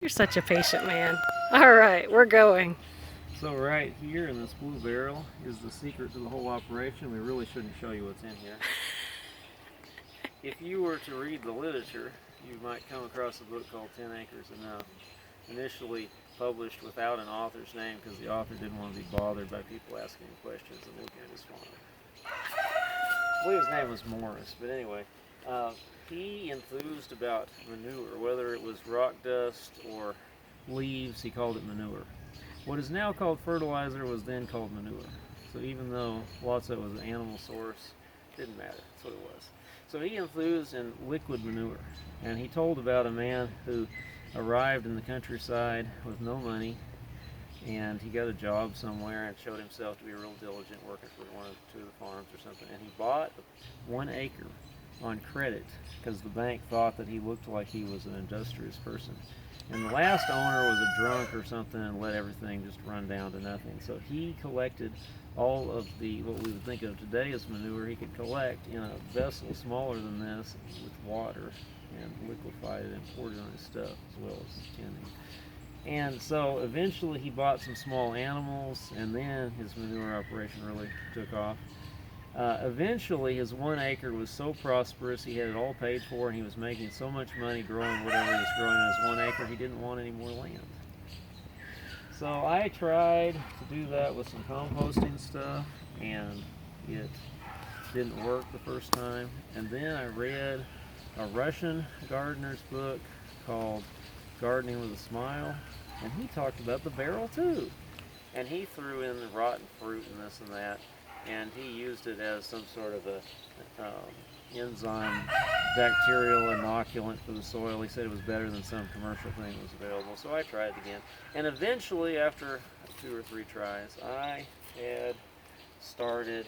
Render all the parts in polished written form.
You're such a patient man. All right, we're going. So right here in this blue barrel is the secret to the whole operation. We really shouldn't show you what's in here. If you were to read the literature, you might come across a book called 10 Acres Enough, initially published without an author's name because the author didn't want to be bothered by people asking him questions and looking at his farm. I believe his name was Morris, but anyway, he enthused about manure, whether it was rock dust or leaves, he called it manure. What is now called fertilizer was then called manure. So even though lots of it was an animal source, it didn't matter. That's what it was. So he enthused in liquid manure, and he told about a man who arrived in the countryside with no money, and he got a job somewhere and showed himself to be real diligent, working for one or two of the farms or something, and he bought 1 acre on credit because the bank thought that he looked like he was an industrious person. And the last owner was a drunk or something and let everything just run down to nothing. So he collected all of the, what we would think of today as manure, he could collect in a vessel smaller than this with water and liquefied it and poured it on his stuff as well as tending. And so eventually he bought some small animals, and then his manure operation really took off. Eventually his 1 acre was so prosperous, he had it all paid for, and he was making so much money growing whatever he was growing on his 1 acre, he didn't want any more land. So I tried to do that with some composting stuff, and it didn't work the first time. And then I read a Russian gardener's book called Gardening with a Smile, and he talked about the barrel too. And he threw in the rotten fruit and this and that, and he used it as some sort of a enzyme bacterial inoculant for the soil. He said it was better than some commercial thing that was available. So I tried it again, and eventually after 2 or 3 tries I had started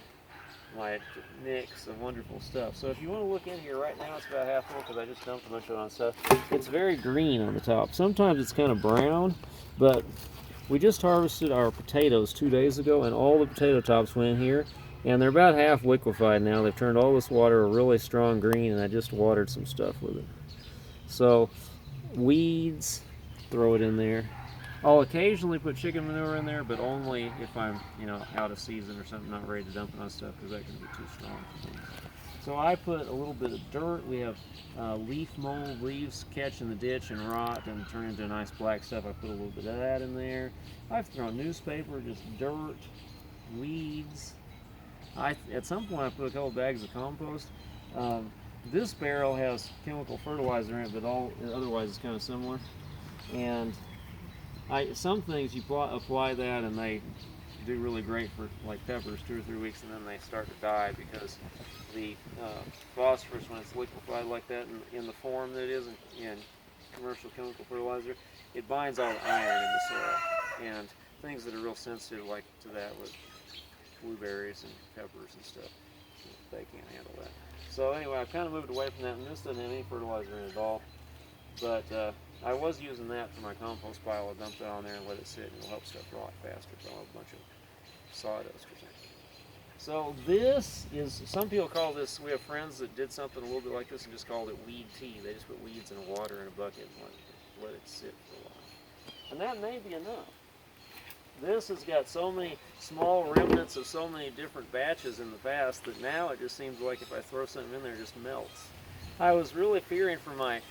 my mix of wonderful stuff. So if you want to look in here right now, it's about half full because I just dumped a bunch of it on stuff. It's very green on the top. Sometimes it's kind of brown, but we just harvested our potatoes 2 days ago, and all the potato tops went in here, and they're about half liquefied now. They've turned all this water a really strong green, and I just watered some stuff with it. So weeds, throw it in there. I'll occasionally put chicken manure in there, but only if I'm, out of season or something, not ready to dump it on stuff, because that can be too strong for things. So I put a little bit of dirt. We have leaf mold, leaves catch in the ditch and rot and turn into nice black stuff. I put a little bit of that in there. I've thrown newspaper, just dirt, weeds. At some point I put a couple bags of compost. This barrel has chemical fertilizer in it, but otherwise it's kind of similar. And some things you apply that and they do really great for like peppers 2 or 3 weeks, and then they start to die because the phosphorus, when it's liquefied like that in the form that it is in commercial chemical fertilizer, it binds all the iron in the soil, and things that are real sensitive like to that with blueberries and peppers and stuff, they can't handle that. So anyway, I've kind of moved away from that, and this doesn't have any fertilizer in it at all, but I was using that for my compost pile. I dumped it on there and let it sit, and it'll help stuff rot faster. So I'll have a bunch of sawdust or something. So this is, some people call this, we have friends that did something a little bit like this and just called it weed tea. They just put weeds in water in a bucket and let it sit for a while. And that may be enough. This has got so many small remnants of so many different batches in the past that now it just seems like if I throw something in there, it just melts. I was really fearing for my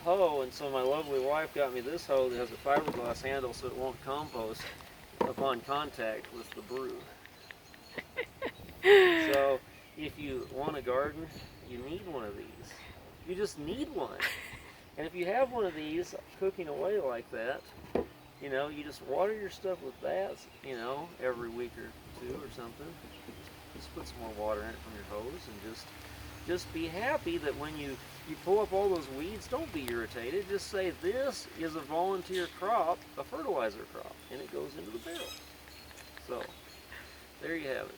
hoe, and so my lovely wife got me this hoe that has a fiberglass handle so it won't compost upon contact with the brew. So if you want a garden, you need one of these. You just need one. And if you have one of these cooking away like that, you just water your stuff with that, every week or 2 or something. Just put some more water in it from your hose, and just be happy that when you pull up all those weeds, don't be irritated. Just say, this is a volunteer crop, a fertilizer crop, and it goes into the barrel. So there you have it.